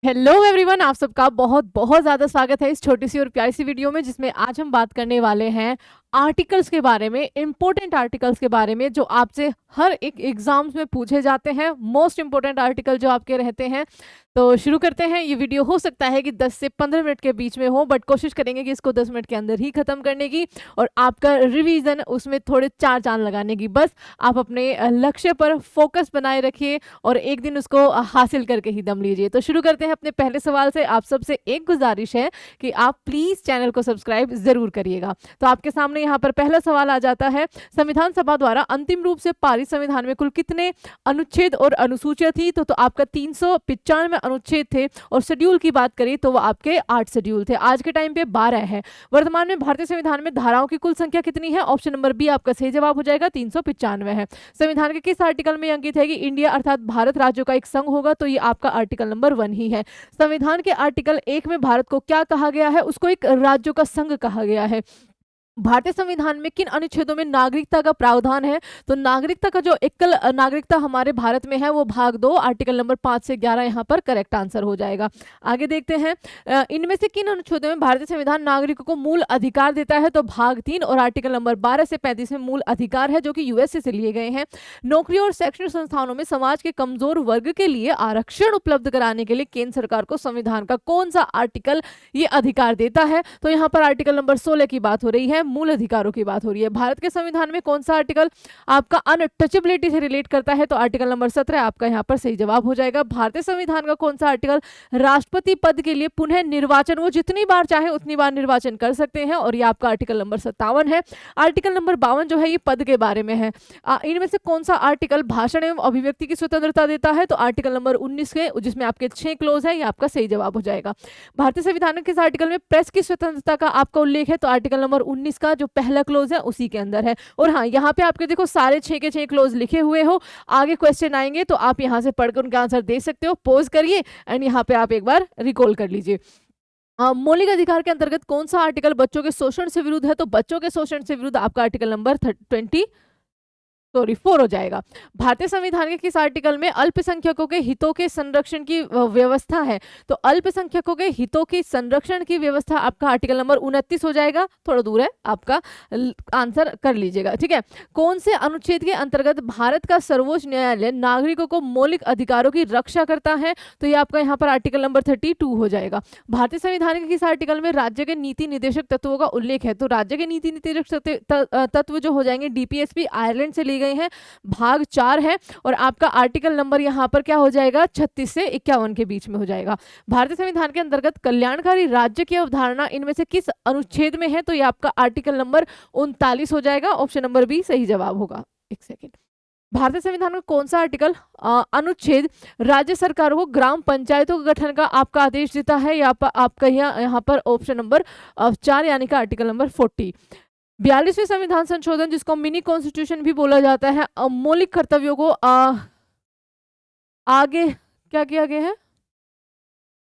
Hello everyone, आप सबका बहुत बहुत ज़्यादा स्वागत है इस छोटी सी और प्यारी सी वीडियो में, जिसमें आज हम बात करने वाले हैं आर्टिकल्स के बारे में, इंपॉर्टेंट आर्टिकल्स के बारे में जो आपसे हर एक एग्जाम्स में पूछे जाते हैं, मोस्ट इंपॉर्टेंट आर्टिकल जो आपके रहते हैं। तो शुरू करते हैं। ये वीडियो हो सकता है कि 10 से 15 मिनट के बीच में हो, बट कोशिश करेंगे कि इसको 10 मिनट के अंदर ही खत्म करने की और आपका रिवीजन उसमें थोड़े चार चांद लगाने की। बस आप अपने लक्ष्य पर फोकस बनाए रखिए और एक दिन उसको हासिल करके ही दम लीजिए। तो शुरू करते हैं अपने पहले सवाल से। आप सबसे एक गुजारिश है कि आप प्लीज चैनल को सब्सक्राइब जरूर करिएगा। तो आपके सामने यहाँ पर पहला सवाल आ जाता है, संविधान सभा द्वारा अंतिम रूप से पारित संविधान में कुल कितने अनुच्छेद और अनुसूचियां थी? तो आपका 395 अनुच्छेद थे और शेड्यूल की बात करें तो वो आपके 8 शेड्यूल थे। आज के टाइम पे 12 है। वर्तमान में भारतीय संविधान में धाराओं की कुल संख्या कितनी है? ऑप्शन नंबर बी आपका सही जवाब हो जाएगा, 395 है। संविधान के किस आर्टिकल में अंकित है कि इंडिया अर्थात भारत राज्यों का एक संघ होगा? तो ये आपका आर्टिकल नंबर 1 ही है। संविधान के आर्टिकल 1 में भारत को क्या कहा गया है? उसको एक राज्यों का संघ कहा गया है। भारतीय संविधान में किन अनुच्छेदों में नागरिकता का प्रावधान है? तो नागरिकता का जो एकल नागरिकता हमारे भारत में है वो भाग 2 आर्टिकल नंबर 5 से 11 यहाँ पर करेक्ट आंसर हो जाएगा। आगे देखते हैं, इनमें से किन अनुच्छेदों में भारतीय संविधान नागरिकों को मूल अधिकार देता है? तो भाग 3 और आर्टिकल नंबर 12 से 35 में मूल अधिकार है, जो कि यूएसए से लिए गए हैं। नौकरी और शैक्षणिक संस्थानों में समाज के कमजोर वर्ग के लिए आरक्षण उपलब्ध कराने के लिए केंद्र सरकार को संविधान का कौन सा आर्टिकल ये अधिकार देता है? तो यहाँ पर आर्टिकल नंबर 16 की बात हो रही है, मूल अधिकारों की बात हो रही है। भारत के संविधान में कौन सा आर्टिकल आपका अनटचेबिलिटी से रिलेट करता है? तो आर्टिकल नंबर 17 आपका यहाँ पर सही जवाब हो जाएगा। भारतीय संविधान का कौन सा आर्टिकल राष्ट्रपति पद के लिए पुनः निर्वाचन, वो जितनी बार चाहे उतनी बार निर्वाचन कर सकते हैं, और ये आपका आर्टिकल नंबर 57 है। आर्टिकल नंबर 52 जो है ये पद के बारे में है। इनमें से कौन सा आर्टिकल भाषण एवं अभिव्यक्ति की स्वतंत्रता देता है? तो आर्टिकल नंबर 19 के, जिसमें आपके 6 क्लोज है, ये आपका सही जवाब हो जाएगा। भारतीय संविधान के किस आर्टिकल में प्रेस की स्वतंत्रता का आपका उल्लेख है? तो आर्टिकल नंबर 19 का जो पहला क्लोज है उसी के अंदर है। और हाँ, यहाँ पे आपके देखो सारे 6 के 6 क्लोज लिखे हुए हो। आगे क्वेश्चन आएंगे तो आप यहाँ से पढ़कर उनका आंसर दे सकते हो। पॉज करिए एंड यहाँ पे आप एक बार रिकॉल कर लीजिए। मौलिक अधिकार के अंतर्गत कौन सा आर्टिकल बच्चों के शोषण से विरुद्ध है? तो बच्चों के शोषण से विरुद्ध आपका आर्टिकल नंबर 4 हो जाएगा। भारतीय संविधान के किस आर्टिकल में अल्पसंख्यकों के हितों के संरक्षण की व्यवस्था है? तो अल्पसंख्यकों के हितों की संरक्षण की व्यवस्था आपका आर्टिकल नंबर 29 हो जाएगा। थोड़ा दूर है, आपका आंसर कर लीजिएगा, ठीक है। कौन से अनुच्छेद के अंतर्गत भारत का सर्वोच्च न्यायालय नागरिकों को मौलिक अधिकारों की रक्षा करता है? तो ये आपका यहाँ पर आर्टिकल नंबर 32 हो जाएगा। भारतीय संविधान के किस आर्टिकल में राज्य के नीति निर्देशक तत्वों का उल्लेख है? तो राज्य के नीति निर्देशक तत्व जो हो जाएंगे डीपीएसपी आयरलैंड से गए हैं, भाग 4 है। और आपका आर्टिकल नंबर यहां पर क्या हो जाएगा? 36 से 51 के बीच में हो जाएगा। भारतीय संविधान के अंतर्गत कल्याणकारी राज्य की अवधारणा इनमें से किस अनुच्छेद में है? तो ये आपका आर्टिकल नंबर 39 हो जाएगा। ऑप्शन नंबर बी सही जवाब होगा। एक सेकेंड। भारतीय संविधान का कौन सा आर्टिकल अनुच्छेद राज्य सरकारों को ग्राम पंचायतों के गठन का आपका आदेश देता है? आपका यहाँ पर ऑप्शन नंबर 4 यानी कि आर्टिकल नंबर 40। 42वें संविधान संशोधन, जिसको मिनी कॉन्स्टिट्यूशन भी बोला जाता है, मौलिक कर्तव्यों को आगे क्या किया गया है,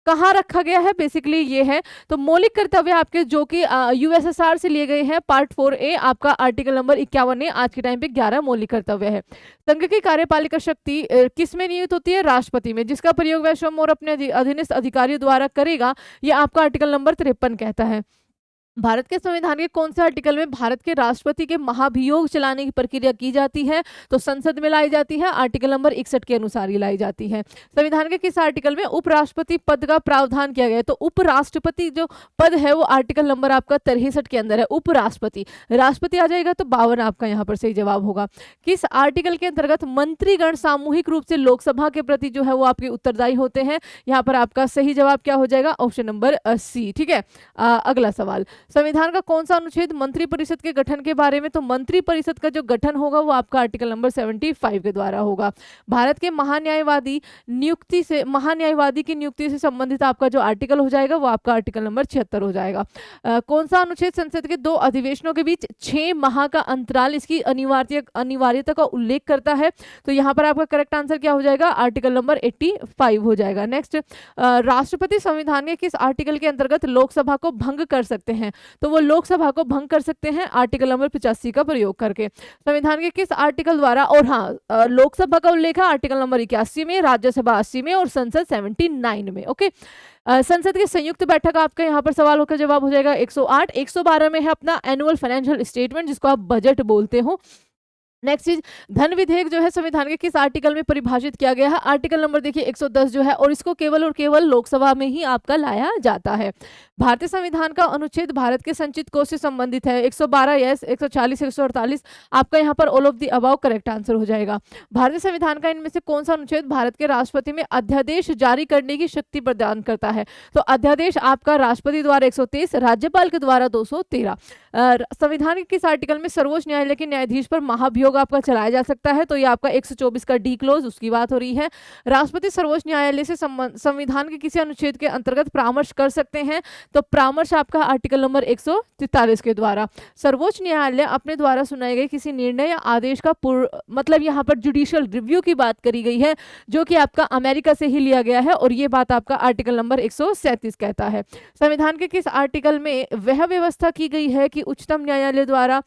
कहाँ रखा गया है? बेसिकली ये है। तो मौलिक कर्तव्य आपके जो कि यूएसएसआर से लिए गए हैं, पार्ट 4A आपका आर्टिकल नंबर 51 है। आज के टाइम पे 11 मौलिक कर्तव्य है। संघ की कार्यपालिका शक्ति किस में नियुक्त होती है? राष्ट्रपति में, जिसका प्रयोग वह स्वयं और अपने अधीनस्थ अधिकारियों द्वारा करेगा। ये आपका आर्टिकल नंबर 53 कहता है। भारत के संविधान के कौन से आर्टिकल में भारत के राष्ट्रपति के महाभियोग चलाने की प्रक्रिया की जाती है? तो संसद में लाई जाती है। आर्टिकल नंबर 61 के अनुसार ही लाई जाती है। संविधान के किस आर्टिकल में उपराष्ट्रपति पद का प्रावधान किया गया है? तो उपराष्ट्रपति जो पद है वो आर्टिकल नंबर आपका 63 के अंदर है। उपराष्ट्रपति, राष्ट्रपति आ जाएगा तो 52 आपका यहाँ पर सही जवाब होगा। किस आर्टिकल के अंतर्गत मंत्रीगण सामूहिक रूप से लोकसभा के प्रति जो है वो आपके उत्तरदायी होते हैं? यहाँ पर आपका सही जवाब क्या हो जाएगा? ऑप्शन नंबर सी, ठीक है। अगला सवाल, संविधान का कौन सा अनुच्छेद मंत्रिपरिषद के गठन के बारे में? तो मंत्रिपरिषद का जो गठन होगा वो आपका आर्टिकल नंबर 75 के द्वारा होगा। भारत के महान्यायवादी की नियुक्ति से संबंधित आपका जो आर्टिकल हो जाएगा वो आपका आर्टिकल नंबर 76 हो जाएगा। कौन सा अनुच्छेद संसद के 2 अधिवेशनों के बीच 6 माह का अंतराल, इसकी अनिवार्यता का उल्लेख करता है? तो यहाँ पर आपका करेक्ट आंसर क्या हो जाएगा? आर्टिकल नंबर 85 हो जाएगा। नेक्स्ट, राष्ट्रपति संविधान के किस आर्टिकल के अंतर्गत लोकसभा को भंग कर सकते हैं? तो वो लोकसभा को भंग कर सकते हैं आर्टिकल नंबर 85 का प्रयोग करके। संविधान के किस आर्टिकल द्वारा, और हाँ लोकसभा का उल्लेख है आर्टिकल नंबर 81 में, राज्यसभा 80 में और संसद 79 में। ओके, संसद की संयुक्त बैठक आपका यहाँ पर सवाल होकर जवाब हो जाएगा 108। 112 में है अपना एनुअल फाइनेंशियल स्टेटमेंट, जिसको आप बजट बोलते हो। नेक्स्ट चीज, धन विधेयक जो है संविधान के किस आर्टिकल में परिभाषित किया गया है? आर्टिकल नंबर देखिए 110 जो है, और इसको केवल और केवल लोकसभा में ही आपका लाया जाता है। भारतीय संविधान का अनुच्छेद भारत के संचित कोष से संबंधित है। 112 यस, 140 148 आपका यहाँ पर all of the above correct answer हो जाएगा। भारतीय संविधान का इनमें से कौन सा अनुच्छेद भारत के राष्ट्रपति में अध्यादेश जारी करने की शक्ति प्रदान करता है? तो अध्यादेश आपका राष्ट्रपति द्वारा 123, राज्यपाल के द्वारा 213। संविधान के किस आर्टिकल में सर्वोच्च न्यायालय के न्यायाधीश पर महाभियोग आपका चलाया जा सकता है? तो ये आपका 124 का डी क्लोज, उसकी बात हो रही है। राष्ट्रपति सर्वोच्च न्यायालय से संविधान के किसी अनुच्छेद के अंतर्गत परामर्श कर सकते हैं? तो परामर्श आपका आर्टिकल नंबर 143 के द्वारा। सर्वोच्च न्यायालय अपने द्वारा सुनाए गए किसी निर्णय या आदेश का मतलब यहाँ पर जुडिशियल रिव्यू की बात करी गई है, जो कि आपका अमेरिका से ही लिया गया है, और ये बात आपका आर्टिकल नंबर 137 कहता है। संविधान के किस आर्टिकल में वह व्यवस्था की गई है कि उच्चतम न्यायालय द्वारा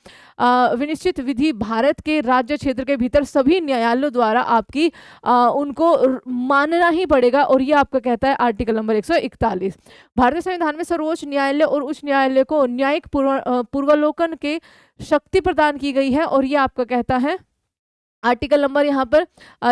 विनिश्चित विधि भारत के राज्य क्षेत्र के भीतर सभी न्यायालयों द्वारा आपकी उनको मानना ही पड़ेगा, और ये आपका कहता है आर्टिकल नंबर 141। भारतीय संविधान में सर्वोच्च न्यायालय और उच्च न्यायालय को न्यायिक पूर्वावलोकन के शक्ति प्रदान की गई है, और ये आपका कहता है आर्टिकल नंबर यहाँ पर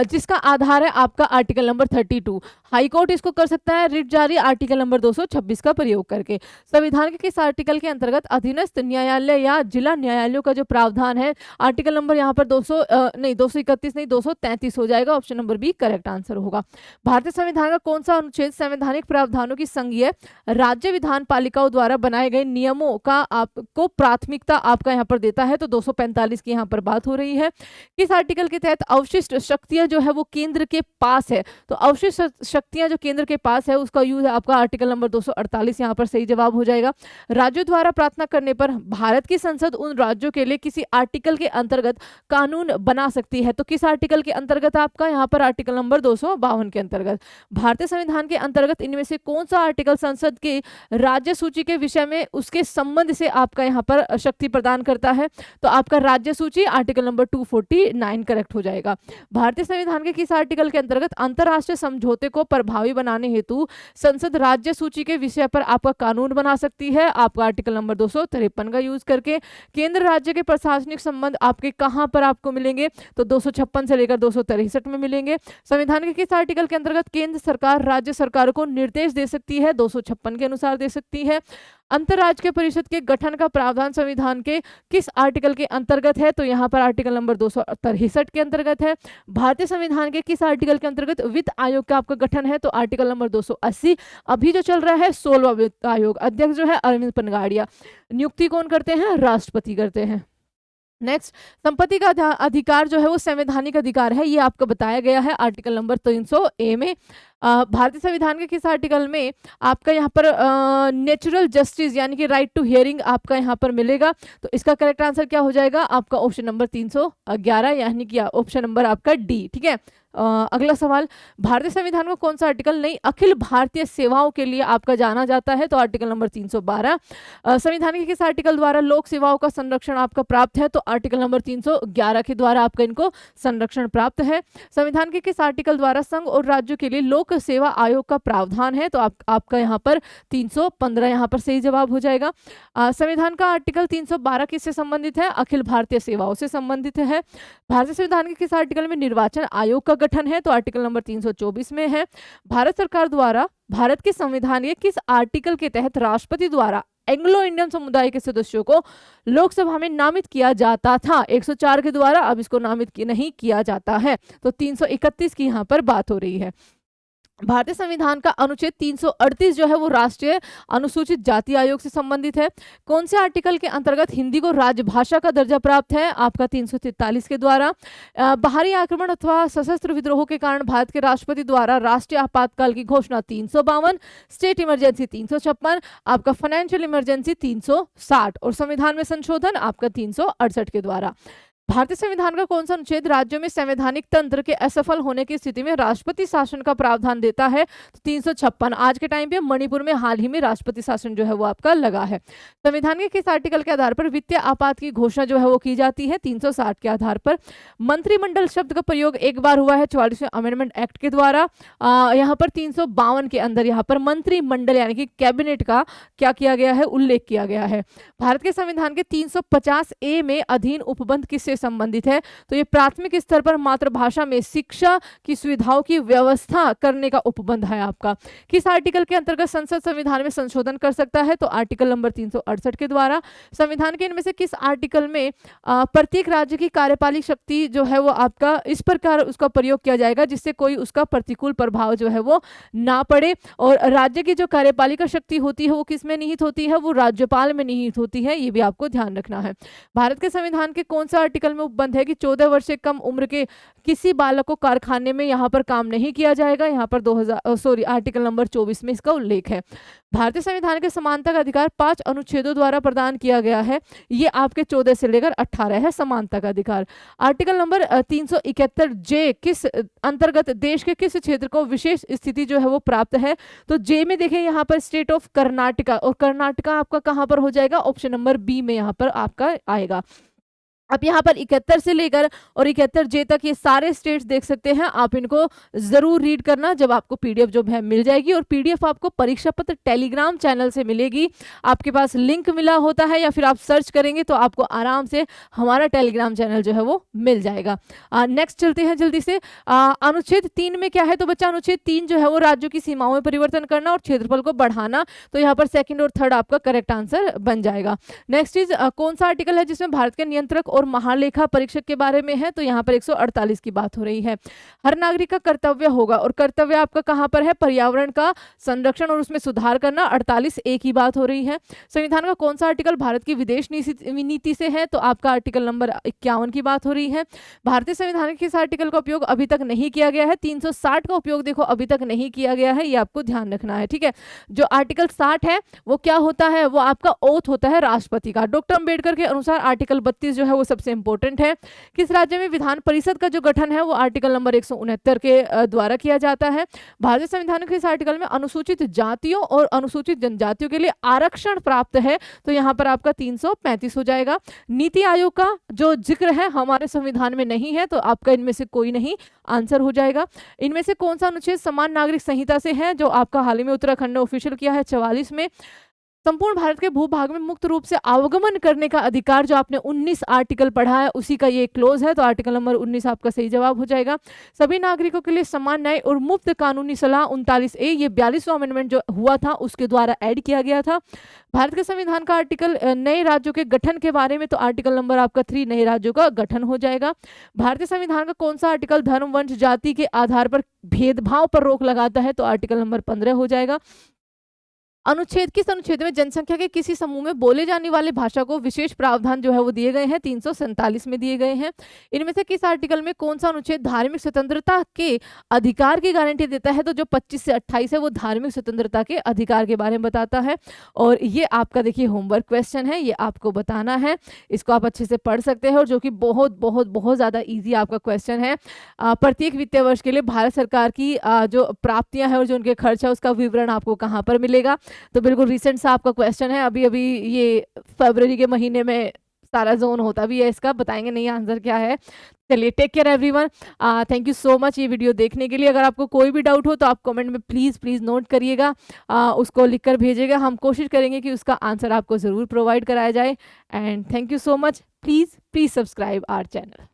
जिसका आधार है आपका आर्टिकल नंबर 32। हाई कोर्ट इसको कर सकता है रिट जारी आर्टिकल नंबर 226 का प्रयोग करके। संविधान के किस आर्टिकल के अंतर्गत अधीनस्थ न्यायालय या जिला न्यायालयों का जो प्रावधान है? आर्टिकल नंबर यहाँ पर 231 नहीं 233 हो जाएगा, option number B correct answer होगा। भारतीय संविधान का कौन सा अनुच्छेद संवैधानिक प्रावधानों की संघीय राज्य विधान पालिकाओं द्वारा बनाए गए नियमों का आपको प्राथमिकता आपका यहाँ पर देता है? तो 245 की यहाँ पर बात हो रही है। किस आर्टिकल के तहत अवशिष्ट शक्तियां जो है वो केंद्र के पास है? तो अवशिष्ट शक्तियां जो केंद्र के पास है उसका यूज है आपका आर्टिकल नंबर 248, यहाँ पर सही जवाब हो जाएगा। राज्यों द्वारा प्रार्थना करने पर भारत की संसद उन राज्यों के लिए किसी आर्टिकल के अंतर्गत कानून बना सकती है? तो किस आर्टिकल के अंतर्गत आपका यहाँ पर आर्टिकल नंबर 252 के अंतर्गत। भारतीय संविधान के अंतर्गत इनमें से कौन सा आर्टिकल संसद के राज्य सूची के विषय में उसके संबंध से आपका यहाँ पर शक्ति प्रदान करता है? तो आपका राज्य सूची आर्टिकल नंबर 249 करेक्ट हो जाएगा। भारतीय संविधान के किस आर्टिकल के अंतर्गत अंतरराष्ट्रीय समझौते को प्रभावी बनाने हेतु संसद राज्य सूची के विषय पर आपका कानून बना सकती है? आपका आर्टिकल नंबर 253 का यूज करके। केंद्र राज्य के प्रशासनिक संबंध आपके कहां पर आपको मिलेंगे? तो 256 से लेकर 263 में मिलेंगे। संविधान के किस आर्टिकल के अंतर्गत केंद्र सरकार राज्य सरकार को निर्देश दे सकती है? 256 के अनुसार दे सकती है। अंतरराज्यीय परिषद के गठन का प्रावधान संविधान के किस आर्टिकल के अंतर्गत है? तो यहाँ पर आर्टिकल नंबर 263 के अंतर्गत है। भारतीय संविधान के किस आर्टिकल के अंतर्गत वित्त आयोग का आपका गठन है? तो आर्टिकल नंबर 280। अभी जो चल रहा है 16वां वित्त आयोग, अध्यक्ष जो है अरविंद पनगाड़िया, नियुक्ति कौन करते हैं? राष्ट्रपति करते हैं। नेक्स्ट, संपत्ति का अधिकार जो है वो संवैधानिक अधिकार है, ये आपको बताया गया है आर्टिकल नंबर 300A में। भारतीय संविधान के किस आर्टिकल में आपका यहाँ पर नेचुरल जस्टिस यानी कि राइट टू हियरिंग आपका यहाँ पर मिलेगा? तो इसका करेक्ट आंसर क्या हो जाएगा? आपका ऑप्शन नंबर 311 यानी कि ऑप्शन नंबर आपका डी। ठीक है, अगला सवाल, भारतीय संविधान को कौन सा आर्टिकल नहीं अखिल भारतीय सेवाओं के लिए आपका जाना जाता है? तो आर्टिकल नंबर 312। संविधान के किस आर्टिकल द्वारा लोक सेवाओं का संरक्षण आपका प्राप्त है? तो आर्टिकल नंबर 311 के द्वारा आपका इनको संरक्षण प्राप्त है। संविधान के किस आर्टिकल द्वारा संघ और राज्यों के लिए लोक सेवा आयोग का प्रावधान है? तो आपका यहाँ पर 315 यहाँ पर सही जवाब हो जाएगा। संविधान का आर्टिकल 312 किससे संबंधित है? अखिल भारतीय सेवाओं से संबंधित है। भारतीय संविधान के किस आर्टिकल में निर्वाचन आयोग का गठन है? तो आर्टिकल नंबर 324 में है। भारत सरकार द्वारा भारत के संविधान के किस आर्टिकल के तहत राष्ट्रपति द्वारा एंग्लो इंडियन समुदाय के सदस्यों को लोकसभा में नामित किया जाता था? 104 के द्वारा अब इसको नामित नहीं किया जाता है। तो 331 की यहाँ पर बात हो रही है। भारतीय संविधान का अनुच्छेद 338 जो है वो राष्ट्रीय अनुसूचित जाति आयोग से संबंधित है। कौन से आर्टिकल के अंतर्गत हिंदी को राजभाषा का दर्जा प्राप्त है? आपका 343 के द्वारा। बाहरी आक्रमण अथवा सशस्त्र विद्रोह के कारण भारत के राष्ट्रपति द्वारा राष्ट्रीय आपातकाल की घोषणा 352, स्टेट इमरजेंसी 356, आपका फाइनेंशियल इमरजेंसी 360 और संविधान में संशोधन आपका 368 के द्वारा। भारतीय संविधान का कौन सा अनुच्छेद राज्यों में संवैधानिक तंत्र के असफल होने की स्थिति में राष्ट्रपति शासन का प्रावधान देता है? तो 356। आज के टाइम पे मणिपुर में हाल ही में राष्ट्रपति शासन जो है वो आपका लगा है। संविधान के किस आर्टिकल के आधार पर वित्तीय आपात की घोषणा जो है वो की जाती है? 360 के आधार पर। मंत्रिमंडल शब्द का प्रयोग एक बार हुआ है 44वें अमेंडमेंट एक्ट के द्वारा। यहाँ पर 352 के अंदर यहाँ पर मंत्रिमंडल यानी कि कैबिनेट का क्या किया गया है? उल्लेख किया गया है। भारत के संविधान के 350A में अधीन उपबंध किससे संबंधित है? तो ये प्राथमिक स्तर पर मातृभाषा में शिक्षा की सुविधाओं की व्यवस्था करने का उपबंध है आपका। किस आर्टिकल के अंतर्गत संसद संविधान में संशोधन कर सकता है? तो आर्टिकल नंबर 368 के द्वारा। संविधान के इनमें से किस आर्टिकल में प्रत्येक राज्य की कार्यपालिक शक्ति जो है वो आपका इस प्रकार उसका प्रयोग किया जाएगा जिससे कोई उसका प्रतिकूल प्रभाव जो है वो ना पड़े, और राज्य की जो कार्यपालिका शक्ति होती है वो किस में निहित होती है? वो राज्यपाल में निहित होती है, ये भी आपको ध्यान रखना है। भारत के संविधान के कौन सा आर्टिकल में उपबंध है कि 14 वर्ष से कम उम्र के किसी बालक को कारखाने में यहाँ पर काम नहीं किया जाएगा? यहाँ पर आर्टिकल नंबर 24 में इसका उल्लेख है। भारतीय संविधान के समानता का अधिकार 5 अनुच्छेदों द्वारा प्रदान किया गया है, ये आपके 14 से लेकर 18 है समानता का अधिकार। आर्टिकल नंबर 371 किस अंतर्गत देश के किस क्षेत्र को विशेष स्थिति जो है वो प्राप्त है? तो जे में देखें यहाँ पर स्टेट ऑफ कर्नाटका, और कर्नाटका आपका कहाँ पर हो जाएगा? ऑप्शन नंबर बी में यहाँ पर आपका आएगा। अब यहाँ पर 71 से लेकर और 71J तक ये सारे स्टेट्स देख सकते हैं, आप इनको जरूर रीड करना जब आपको पीडीएफ जो है मिल जाएगी, और पीडीएफ आपको परीक्षा पत्र टेलीग्राम चैनल से मिलेगी। आपके पास लिंक मिला होता है या फिर आप सर्च करेंगे तो आपको आराम से हमारा टेलीग्राम चैनल जो है वो मिल जाएगा। नेक्स्ट चलते हैं जल्दी से। अनुच्छेद 3 में क्या है? तो बच्चा अनुच्छेद 3 जो है वो राज्यों की सीमाओं में परिवर्तन करना और क्षेत्रफल को बढ़ाना, तो यहाँ पर सेकंड और थर्ड आपका करेक्ट आंसर बन जाएगा। नेक्स्ट इज कौन सा आर्टिकल है जिसमें भारत के नियंत्रक और महालेखा परीक्षक के बारे में है? तो यहाँ पर 148 की बात हो रही है। हर नागरिक का कर्तव्य होगा, और कर्तव्य आपका कहाँ पर है? पर्यावरण का संरक्षण और उसमें सुधार करना, 48A की बात हो रही है। संविधान का कौन सा आर्टिकल भारत की विदेश नीति से है? तो आपका आर्टिकल नंबर 51 की बात हो रही है। भारतीय संविधान के किस आर्टिकल का उपयोग अभी तक नहीं किया गया है? 360 का उपयोग देखो अभी तक नहीं किया गया है, ये आपको ध्यान रखना है, ठीक है। जो आर्टिकल 60 है वो क्या होता है? वो आपका ओथ होता है राष्ट्रपति का। डॉक्टर अंबेडकर के अनुसार आर्टिकल 32 जो है वो सबसे इंपॉर्टेंट है। किस राज्य में विधान परिषद का जो गठन है वो आर्टिकल नंबर 169 के द्वारा किया जाता है। भारतीय संविधान के इस आर्टिकल में अनुसूचित जातियों और अनुसूचित जनजातियों के लिए आरक्षण प्राप्त है, तो यहाँ पर आपका 335 हो जाएगा। नीति आयोग का जो जिक्र है हमारे संविधान में नहीं है, तो आपका इनमें से कोई नहीं आंसर हो जाएगा। इनमें से कौन सा अनुच्छेद समान नागरिक संहिता से है, जो आपका हाल ही में उत्तराखंड ने ऑफिशियल किया है 44 में। संपूर्ण भारत के भूभाग में मुक्त रूप से आवागमन करने का अधिकार जो आपने 19 आर्टिकल पढ़ा है उसी का ये क्लोज है, तो आर्टिकल नंबर 19 आपका सही जवाब हो जाएगा। सभी नागरिकों के लिए समान न्याय और मुफ्त कानूनी सलाह 39A, ये 42वां अमेंडमेंट जो हुआ था उसके द्वारा ऐड किया गया था। भारत के संविधान का आर्टिकल नए राज्यों के गठन के बारे में, तो आर्टिकल नंबर आपका 3 नए राज्यों का गठन हो जाएगा। भारतीय संविधान का कौन सा आर्टिकल धर्म वंश जाति के आधार पर भेदभाव पर रोक लगाता है, तो आर्टिकल नंबर 15 हो जाएगा। अनुच्छेद किस अनुच्छेद में जनसंख्या के किसी समूह में बोले जाने वाली भाषा को विशेष प्रावधान जो है वो दिए गए हैं? 347 में दिए गए हैं। इनमें से किस आर्टिकल में कौन सा अनुच्छेद धार्मिक स्वतंत्रता के अधिकार की गारंटी देता है? तो जो 25 से 28 है वो धार्मिक स्वतंत्रता के अधिकार के बारे में बताता है, और ये आपका देखिए होमवर्क क्वेश्चन है, ये आपको बताना है। इसको आप अच्छे से पढ़ सकते हैं, और जो कि बहुत बहुत बहुत ज़्यादा ईजी आपका क्वेश्चन है। प्रत्येक वित्तीय वर्ष के लिए भारत सरकार की जो प्राप्तियां हैं और जो उनके खर्च है उसका विवरण आपको कहाँ पर मिलेगा? तो बिल्कुल रिसेंट सा आपका क्वेश्चन है, अभी अभी ये फरवरी के महीने में सारा जोन होता भी है इसका, बताएंगे नहीं आंसर क्या है। चलिए, take care everyone, thank you so much ये वीडियो देखने के लिए। अगर आपको कोई भी डाउट हो तो आप कमेंट में प्लीज़ नोट करिएगा, उसको लिखकर भेजिएगा, हम कोशिश करेंगे कि उसका आंसर आपको ज़रूर प्रोवाइड कराया जाए। And thank you so much, please subscribe our channel.